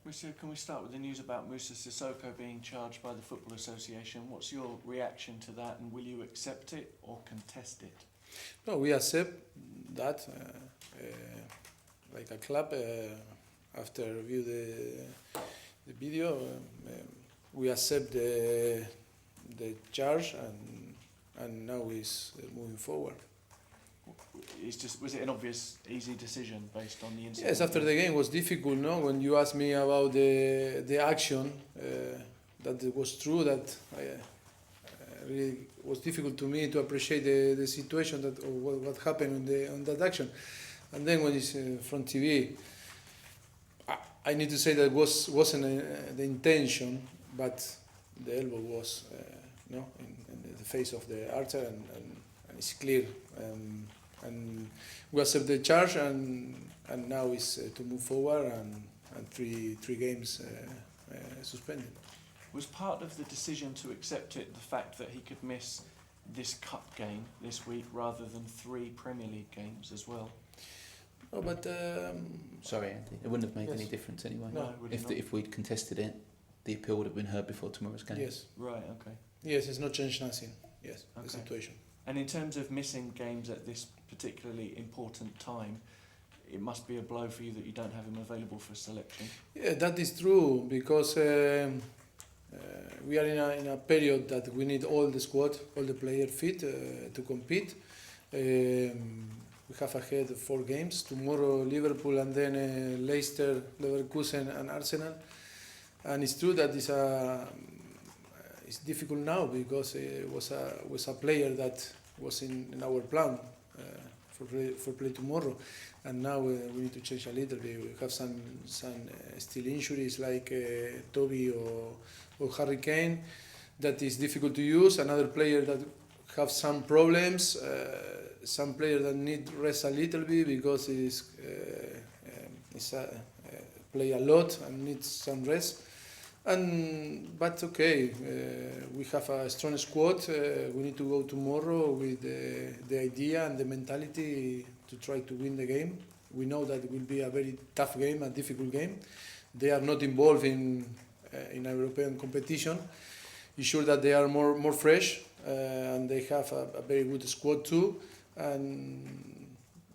Mauricio, can we start with the news about Moussa Sissoko being charged by the Football Association? What's your reaction to that, and will you accept it or contest it? No, we accept that. Like a club, after review the video, we accept the charge, and now is moving forward. Was it an obvious, easy decision based on the incident? Yes, after the game was difficult, no? When you asked me about the action, that it was true that really was difficult to me to appreciate the situation that or what happened on that action. And then when it's from TV, I need to say that wasn't the intention, but the elbow was in the face of the archer, and it's clear. And we accept the charge, and now is to move forward, and three games suspended. Was part of the decision to accept it the fact that he could miss this cup game this week rather than 3 Premier League games as well? No, but sorry, Andy. It wouldn't have made Yes. any difference anyway. No, would it not? If we'd contested it, the appeal would have been heard before tomorrow's game. yes, Right, okay. yes, it's not changed nothing. Yes, Okay. the situation. And in terms of missing games at this particularly important time, it must be a blow for you that you don't have him available for selection. Yeah, that is true, because we are in a period that we need all the squad, all the players fit to compete. We have ahead 4 games tomorrow: Liverpool, and then Leicester, Leverkusen, and Arsenal. And it's true that it's difficult now, because it was a player that was in our plan for play tomorrow, and now we need to change a little bit. We have some still injuries like Toby or Harry Kane, that is difficult to use. Another player that have some problems. Some player that need rest a little bit because he's play a lot and needs some rest. But okay, we have a strong squad. We need to go tomorrow with the idea and the mentality to try to win the game. We know that it will be a very tough game, a difficult game. They are not involved in a European competition. It's sure that they are more fresh, and they have a very good squad too.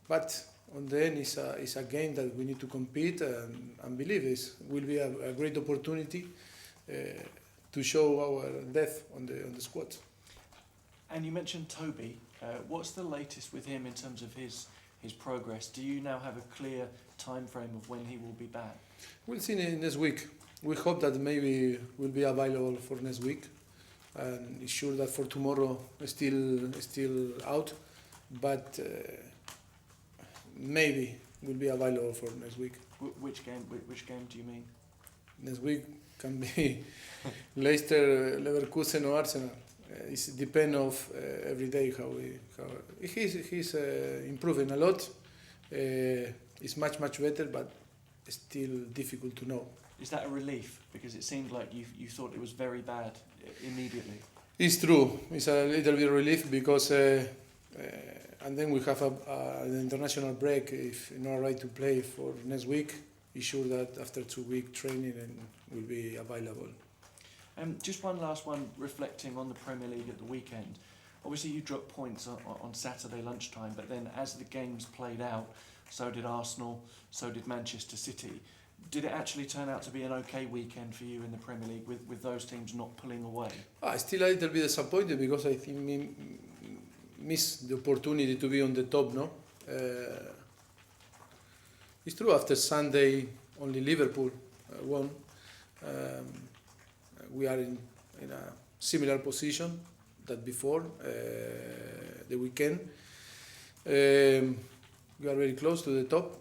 But on the end, it's a game that we need to compete, and believe it will be a great opportunity to show our depth on the squad. And you mentioned Toby. What's the latest with him in terms of his progress? Do you now have a clear time frame of when he will be back? We'll see next week. We hope that maybe will be available for next week, and it's sure that for tomorrow still out, but maybe will be available for next week. Which game do you mean? Next week can be Leicester, Leverkusen, or Arsenal. It depends of every day how he's improving a lot. It's much better, but still difficult to know. Is that a relief? Because it seemed like you thought it was very bad immediately. It's true. It's a little bit relief, because and then we have an international break. If not right to play for next week, it's sure that after 2 week training and will be available. Just one last one, reflecting on the Premier League at the weekend. Obviously you dropped points on Saturday lunchtime, but then as the games played out, so did Arsenal, so did Manchester City. Did it actually turn out to be an okay weekend for you in the Premier League with those teams not pulling away? Still a little bit disappointed, because I think we missed the opportunity to be on the top, no? It's true, after Sunday only Liverpool won. We are in a similar position that before the weekend. We are very close to the top,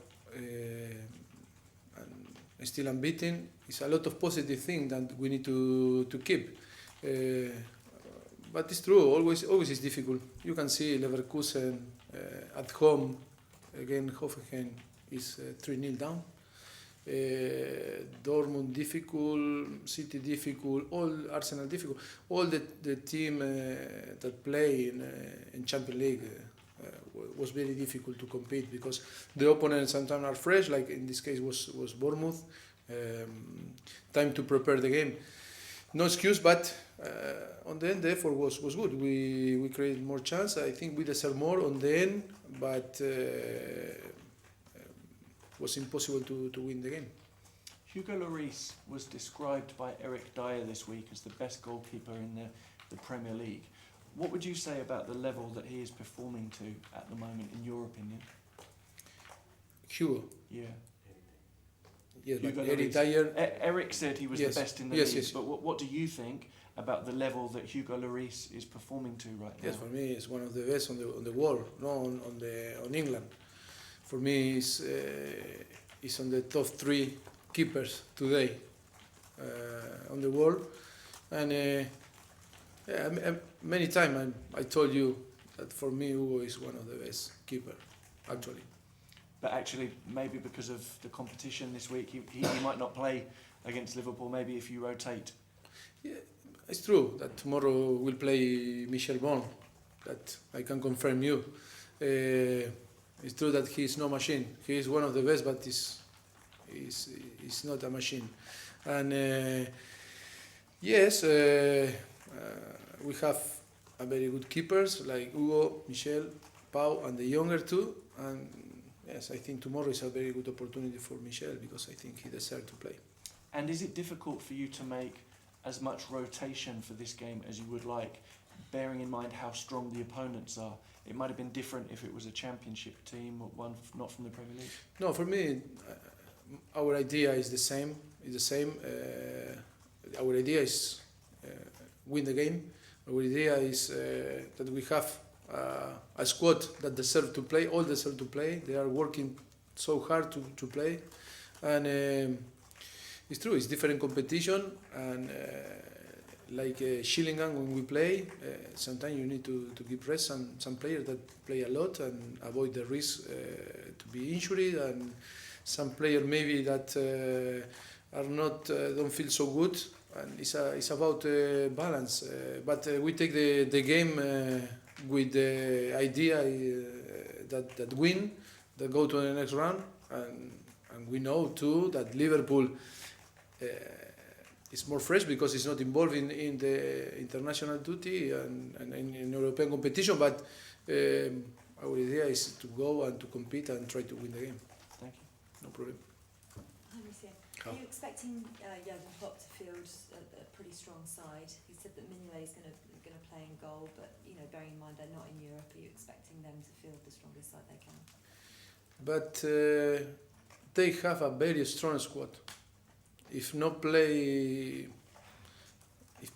and still unbeaten. It's a lot of positive things that we need to keep. But it's true, always it's difficult. You can see Leverkusen at home again. Hoffenheim is 3-0 down. Dortmund difficult, City difficult, all Arsenal difficult. All the team that play in Champions League was very difficult to compete, because the opponents sometimes are fresh. Like in this case was Bournemouth. time to prepare the game. No excuse, but on the end the effort was good. We created more chance. I think we deserve more on the end, but was impossible to win the game. Hugo Lloris was described by Eric Dyer this week as the best goalkeeper in the Premier League. What would you say about the level that he is performing to at the moment, in your opinion? Hugo. Yeah. Yes, Hugo but Eric Lloris. Dyer. Eric said he was Yes. the best in the Yes, league, yes. but what do you think about the level that Hugo Lloris is performing to right now? Yes, for me, it's one of the best on the world. No, on England. For me, it's on the top 3 keepers today on the world. And many times I told you that for me, Hugo is one of the best keeper, actually. But actually, maybe because of the competition this week, he might not play against Liverpool. Maybe if you rotate. Yeah, it's true that tomorrow we'll play Michel Bon. That I can confirm you. It's true that he is no machine. He is one of the best, but he's not a machine. And yes, we have a very good keepers like Hugo, Michel, Pau, and the younger two. And yes, I think tomorrow is a very good opportunity for Michel because I think he deserves to play. And is it difficult for you to make as much rotation for this game as you would like, bearing in mind how strong the opponents are? It might have been different if it was a championship team or one not from the Premier League. No, for me, our idea is the same. Our idea is win the game. Our idea is that we have a squad that deserve to play. All deserve to play. They are working so hard to play, and it's true. It's different competition, and like Shillingham when we play, sometimes you need to give rest some players that play a lot and avoid the risk to be injured, and some players maybe that are not don't feel so good, and it's about balance. But we take the game with the idea that win, that go to the next round, and we know too that Liverpool is more fresh because it's not involved in the international duty and in European competition. But our idea is to go and to compete and try to win the game. Thank you. No problem. Hi, Mauricio. How? Are you expecting Jurgen Klopp to field a pretty strong side? He said that Mignolet is going to play in goal, but bearing in mind they're not in Europe, are you expecting them to field the strongest side they can? But they have a very strong squad. If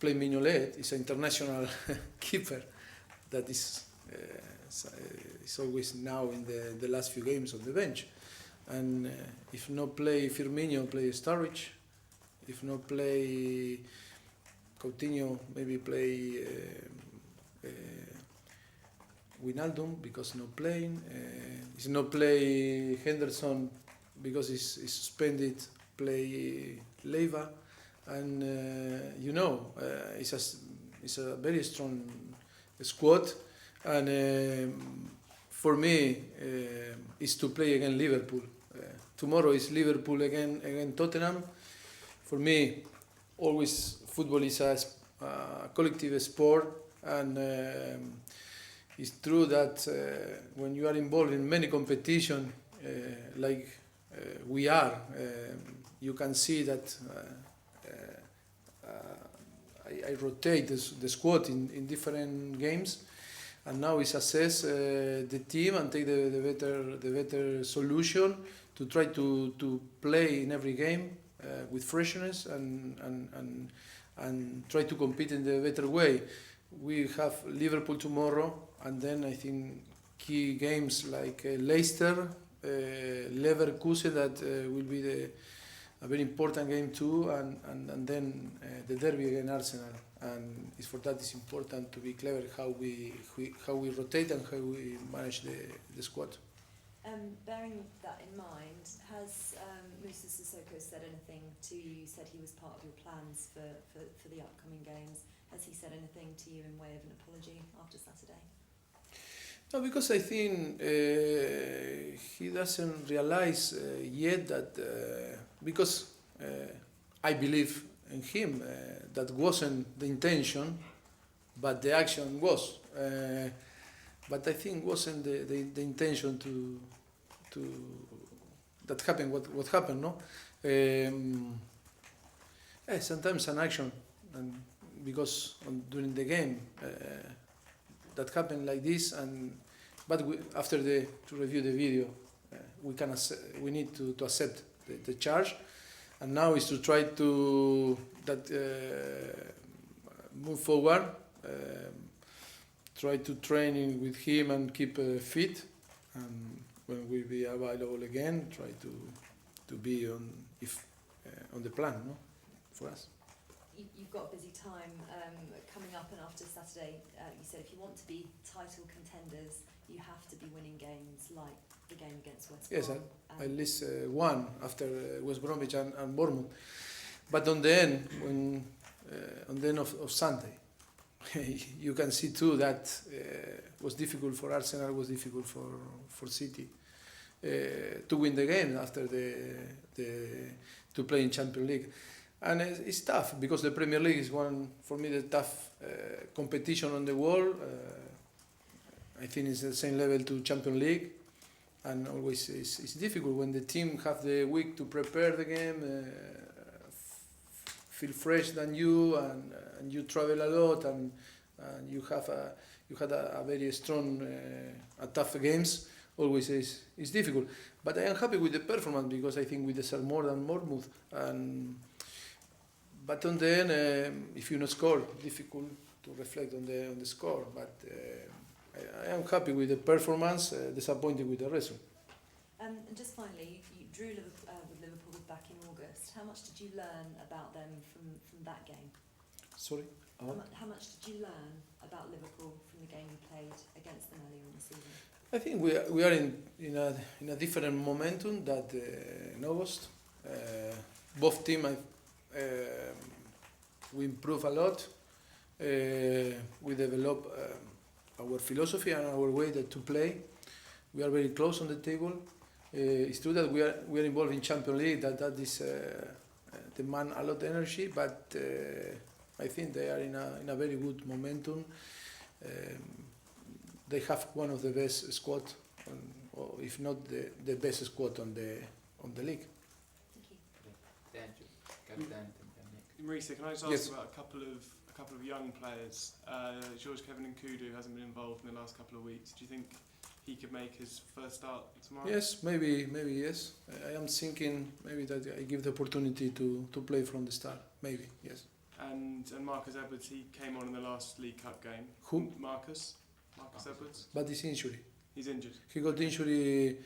Mignolet is an international keeper that is always now in the last few games on the bench, and if not play Firmino, play Sturridge. If not play Coutinho, maybe play Wijnaldum because not playing. If not play Henderson because he's suspended. Play Leiva, and it's a very strong squad, and for me is to play against Liverpool. Tomorrow is Liverpool against Tottenham. For me, always football is a collective sport, and it's true that when you are involved in many competitions, like we are, you can see that I rotate the squad in different games, and now it's assess the team and take the better solution to try to play in every game with freshness and try to compete in the better way. We have Liverpool tomorrow, and then I think key games like Leicester, Leverkusen, that will be a very important game too, and then the derby against Arsenal. And it's for that it's important to be clever how we rotate and how we manage the squad. Bearing that in mind, has Moussa Sissoko said anything to you? You said he was part of your plans for the upcoming games. Has he said anything to you in way of an apology after Saturday? No, because I think he doesn't realize yet that because I believe in him. That wasn't the intention, but the action was. But I think wasn't the intention to that happened. What happened? No. Sometimes an action, and because during the game that happened like this, but after to review the video, we need to accept the charge, and now is to try to move forward, try to training with him and keep fit, and when we be available again, try to be on the plan, no, for us. You've got a busy time coming up, and after Saturday, you said if you want to be title contenders, you have to be winning games like the game against West Brom. Yes, at least one after West Bromwich and Bournemouth. But on the end of Sunday, you can see too that was difficult for Arsenal, was difficult for City to win the game after to play in Champions League. And it's tough because the Premier League is for me the tough competition on the world. I think it's the same level to Champions League, and always it's difficult when the team have the week to prepare the game, feel fresh than you, and you travel a lot, and you had a very strong, tough games. Always is difficult, but I am happy with the performance because I think we deserve more than Bournemouth. But on the end, if you not score, difficult to reflect on the score. But I am happy with the performance, disappointed with the result. And just finally, you drew with Liverpool back in August. How much did you learn about them from that game? Sorry? How much did you learn about Liverpool from the game you played against them earlier in the season? I think we are in a different momentum than in August. Both teams we improve a lot. We develop our philosophy and our way to play. We are very close on the table. It's true that we are involved in Champions League. That is demand a lot of energy, but I think they are in a very good momentum. They have one of the best squad, or if not the best squad on the league. Thank you. Mauricio, can I just ask Yes. about a couple of young players? George Kevin Nkudu hasn't been involved in the last couple of weeks. Do you think he could make his first start tomorrow? Yes, maybe yes. I am thinking maybe that I give the opportunity to play from the start. Maybe yes. And Marcus Edwards, he came on in the last League Cup game. Who? Marcus Edwards. But his injury. He's injured. He got injury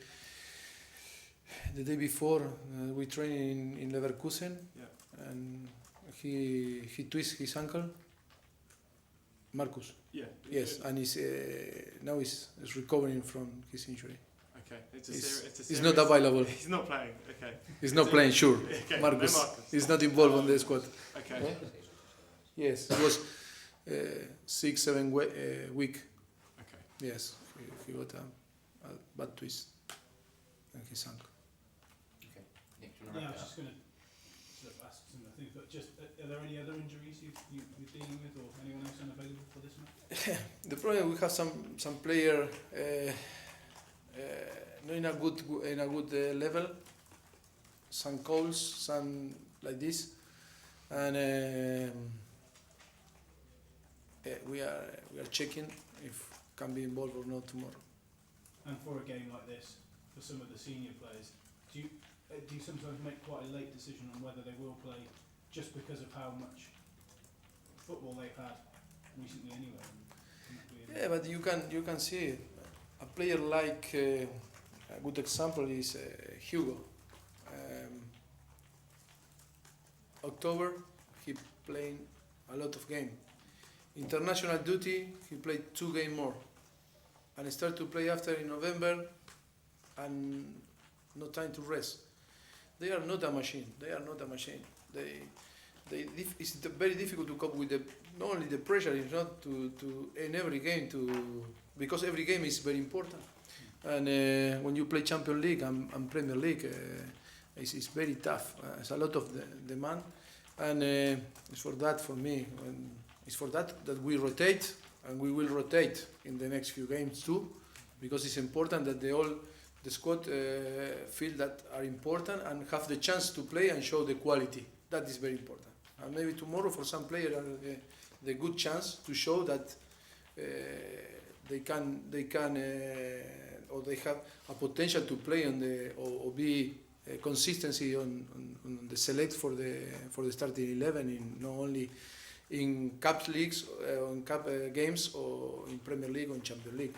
the day before. We trained in Leverkusen, Yeah. and he twisted his ankle. Marcus. Yeah. Yes, and now he's recovering from his injury. Okay. He's not available. He's not playing. Okay. He's not playing. Sure, Okay. Marcus. No Marcus. He's not involved on the squad. Okay. Yes, it was 6-7 week. Okay. Yes, he got a bad twist in his ankle. Yeah, I was just going to sort of ask some of the things, but just are there any other injuries you're dealing with, or anyone else unavailable for this match? The problem, we have some player not in a good level. Some calls, some like this, and we are checking if can be involved or not tomorrow. And for a game like this, for some of the senior players, do you sometimes make quite a late decision on whether they will play, just because of how much football they've had recently anyway? Yeah, but you can see a player like a good example is Hugo. October he playing a lot of game. International duty he played 2 games more, and start to play after in November, and no time to rest. They are not a machine. It's very difficult to cope with not only the pressure, it's not to in every game because every game is very important. And when you play Champions League and Premier League, It's very tough. It's a lot of demand, and it's for that for me. It's for that we rotate, and we will rotate in the next few games too, because it's important that the squad feel that are important and have the chance to play and show the quality. That is very important. And maybe tomorrow for some players the good chance to show that they can or they have a potential to play on or be consistency on the select for the starting 11 in not only in cup leagues, on cup games or in Premier League or in Champions League.